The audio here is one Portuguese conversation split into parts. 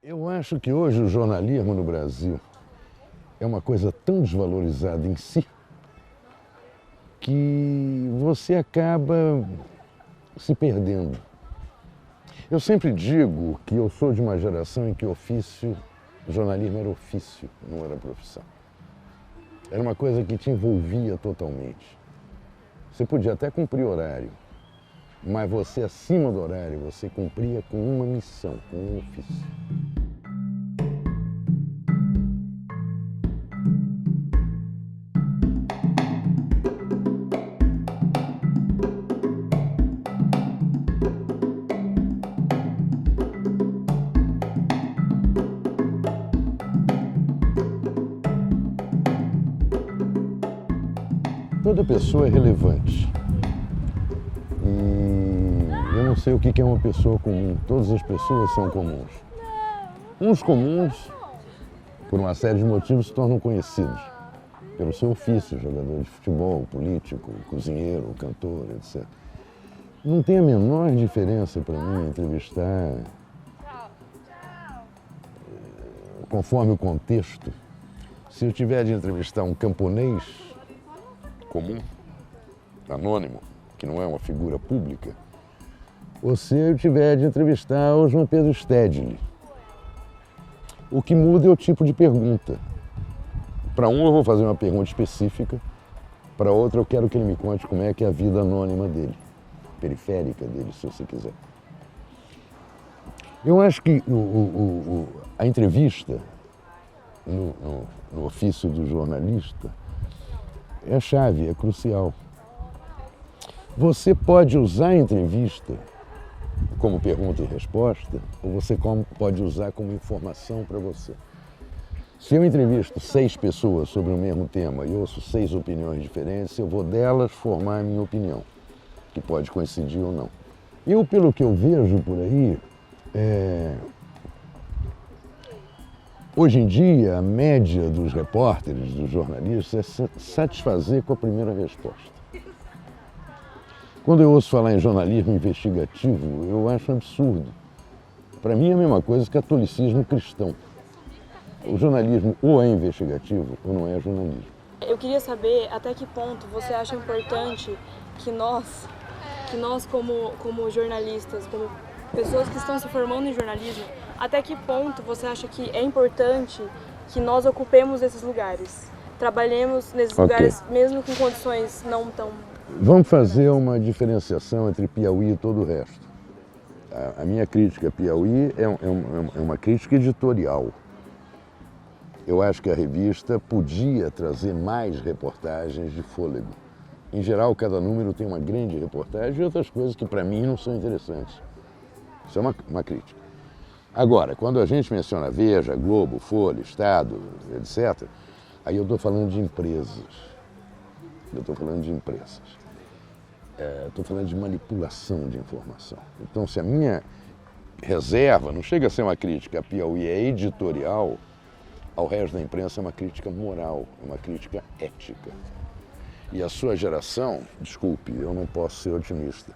Eu acho que hoje o jornalismo no Brasil é uma coisa tão desvalorizada em si que você acaba se perdendo. Eu sempre digo que eu sou de uma geração em que jornalismo era ofício, não era profissão. Era uma coisa que te envolvia totalmente. Você podia até cumprir horário, mas você, acima do horário, você cumpria com uma missão, com um ofício. Toda pessoa é relevante. E eu não sei o que é uma pessoa comum. Todas as pessoas são comuns. Uns comuns, por uma série de motivos, se tornam conhecidos. Pelo seu ofício, jogador de futebol, político, cozinheiro, cantor, etc. Não tem a menor diferença para mim entrevistar, conforme o contexto. Se eu tiver de entrevistar um camponês comum, anônimo, que não é uma figura pública, ou se eu tiver de entrevistar o João Pedro Stedley. O que muda é o tipo de pergunta. Para um eu vou fazer uma pergunta específica, para outro eu quero que ele me conte como é que é a vida anônima dele, periférica dele, se você quiser. Eu acho que a entrevista no ofício do jornalista é a chave, é crucial. Você pode usar a entrevista como pergunta e resposta, ou você pode usar como informação para você. Se eu entrevisto 6 pessoas sobre o mesmo tema e ouço 6 opiniões diferentes, eu vou delas formar a minha opinião, que pode coincidir ou não. Eu, pelo que eu vejo por aí, hoje em dia, a média dos repórteres, dos jornalistas, é satisfazer com a primeira resposta. Quando eu ouço falar em jornalismo investigativo, eu acho absurdo. Para mim é a mesma coisa que catolicismo cristão. O jornalismo ou é investigativo ou não é jornalismo. Eu queria saber até que ponto você acha importante que nós como jornalistas, como pessoas que estão se formando em jornalismo, até que ponto você acha que é importante que nós ocupemos esses lugares? Trabalhemos nesses lugares, mesmo com condições não tão... Vamos fazer uma diferenciação entre Piauí e todo o resto. A minha crítica a Piauí é uma crítica editorial. Eu acho que a revista podia trazer mais reportagens de fôlego. Em geral, cada número tem uma grande reportagem e outras coisas que para mim não são interessantes. Isso é uma crítica. Agora, quando a gente menciona Veja, Globo, Folha, Estado, etc., aí eu estou falando de empresas. Estou falando de manipulação de informação. Então, se a minha reserva não chega a ser uma crítica a Piauí, é editorial, ao resto da imprensa é uma crítica moral, é uma crítica ética. E a sua geração, desculpe, eu não posso ser otimista.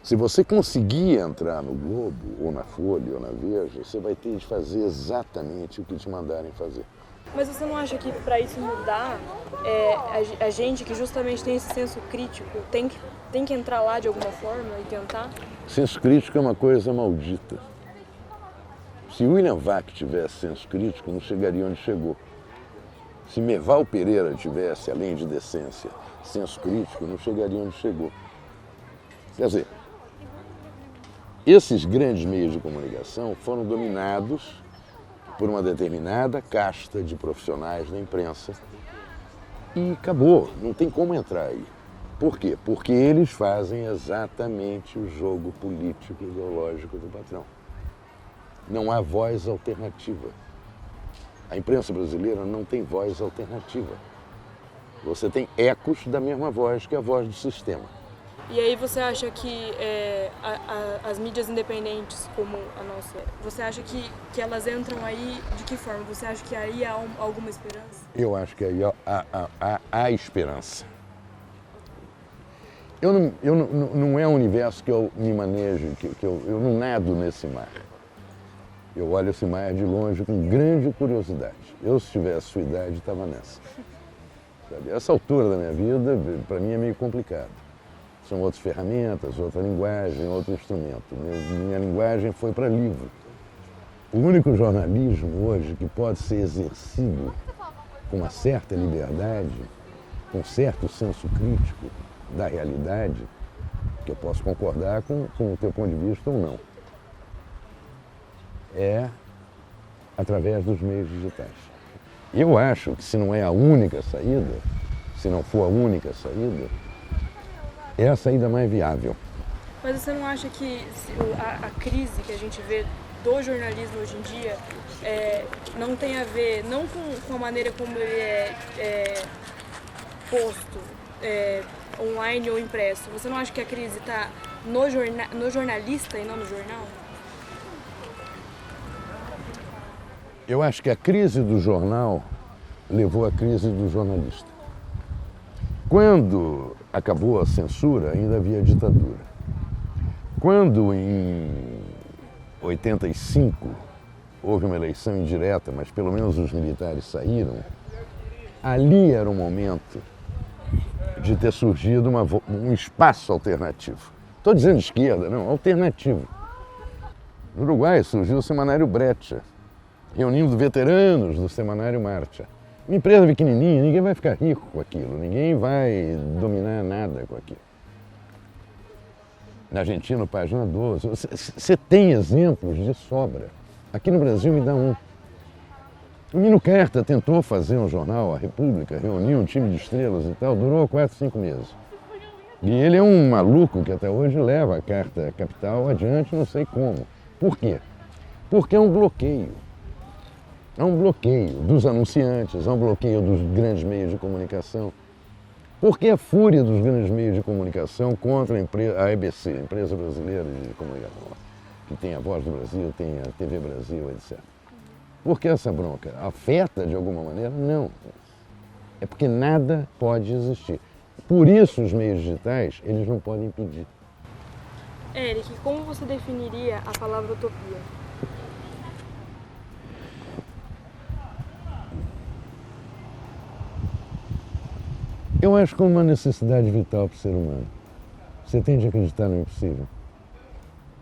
Se você conseguir entrar no Globo, ou na Folha, ou na Veja, você vai ter de fazer exatamente o que te mandarem fazer. Mas você não acha que para isso mudar, a gente que justamente tem esse senso crítico tem que entrar lá de alguma forma e tentar? Senso crítico é uma coisa maldita. Se William Vac tivesse senso crítico, não chegaria onde chegou. Se Merval Pereira tivesse, além de decência, senso crítico, não chegaria onde chegou. Quer dizer, esses grandes meios de comunicação foram dominados por uma determinada casta de profissionais da imprensa e acabou, não tem como entrar aí. Por quê? Porque eles fazem exatamente o jogo político ideológico do patrão. Não há voz alternativa. A imprensa brasileira não tem voz alternativa. Você tem ecos da mesma voz que a voz do sistema. E aí você acha que as mídias independentes como a nossa, você acha que elas entram aí de que forma? Você acha que aí há alguma esperança? Eu acho que aí há esperança. Não é um universo que eu me manejo, que eu não nado nesse mar. Eu olho esse mar de longe com grande curiosidade. Eu, se tivesse sua idade, estava nessa. Sabe? Essa altura da minha vida, para mim, é meio complicado. São outras ferramentas, outra linguagem, outro instrumento. Minha linguagem foi para livro. O único jornalismo hoje que pode ser exercido com uma certa liberdade, com certo senso crítico da realidade, que eu posso concordar com o teu ponto de vista ou não, é através dos meios digitais. Eu acho que se não é a única saída, se não for a única saída, é a saída mais viável. Mas você não acha que a crise que a gente vê do jornalismo hoje em dia não tem a ver, não com a maneira como ele é posto, online ou impresso? Você não acha que a crise está no jornalista e não no jornal? Eu acho que a crise do jornal levou à crise do jornalista. Quando acabou a censura, ainda havia ditadura. Quando, em 85, houve uma eleição indireta, mas pelo menos os militares saíram, ali era o momento de ter surgido um espaço alternativo. Estou dizendo esquerda, não, alternativo. No Uruguai surgiu o Semanário Brecha, reunindo veteranos do Semanário Marcha. Uma empresa pequenininha, ninguém vai ficar rico com aquilo, ninguém vai dominar nada com aquilo. Na Argentina, página 12, você tem exemplos de sobra. Aqui no Brasil me dá um. O Mino Carta tentou fazer um jornal, a República, reuniu um time de estrelas e tal, durou 4, 5 meses. E ele é um maluco que até hoje leva a Carta Capital adiante, não sei como. Por quê? Porque é um bloqueio. É um bloqueio dos anunciantes, é um bloqueio dos grandes meios de comunicação. Porque a fúria dos grandes meios de comunicação contra a EBC, a Empresa Brasileira de Comunicação, que tem a Voz do Brasil, tem a TV Brasil, etc. Por que essa bronca? Afeta de alguma maneira? Não. É porque nada pode existir. Por isso os meios digitais, eles não podem impedir. Eric, como você definiria a palavra utopia? Eu acho como uma necessidade vital para o ser humano. Você tem de acreditar no impossível.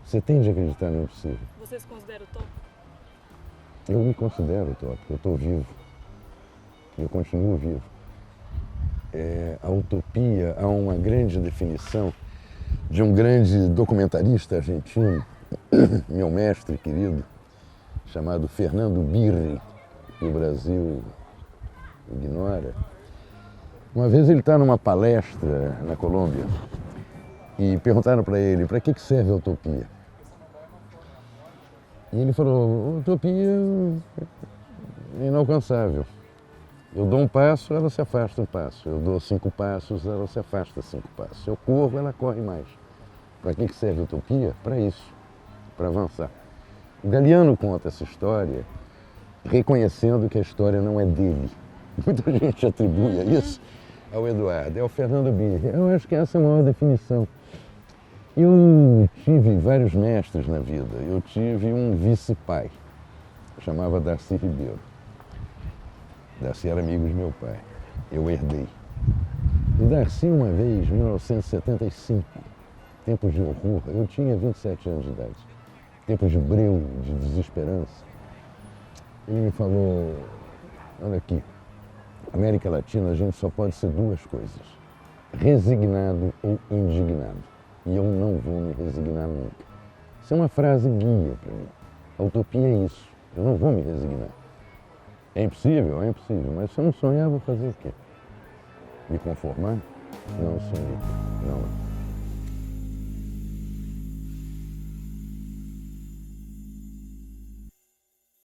Você tem de acreditar no impossível. Você se considera utópico? Eu me considero utópico, eu estou vivo. Eu continuo vivo. A utopia, há uma grande definição de um grande documentarista argentino, meu mestre querido, chamado Fernando Birri, que o Brasil ignora. Uma vez ele está numa palestra na Colômbia e perguntaram para ele, para que serve a utopia? E ele falou, utopia é inalcançável. Eu dou um passo, ela se afasta um passo. Eu dou 5 passos, ela se afasta 5 passos. Eu corro, ela corre mais. Para que serve a utopia? Para isso, para avançar. O Galeano conta essa história reconhecendo que a história não é dele. Muita gente atribui a isso ao Eduardo, é o Fernando Birri. Eu acho que essa é a maior definição. Eu tive vários mestres na vida. Eu tive um vice-pai, chamava Darcy Ribeiro. Darcy era amigo de meu pai. Eu herdei. O Darcy, uma vez, em 1975, tempos de horror, eu tinha 27 anos de idade, tempos de breu, de desesperança, ele me falou, olha aqui, América Latina, a gente só pode ser 2 coisas, resignado ou indignado. E eu não vou me resignar nunca. Isso é uma frase guia para mim. A utopia é isso. Eu não vou me resignar. É impossível? É impossível. Mas se eu não sonhar, vou fazer o quê? Me conformar? Não sonhei. Não.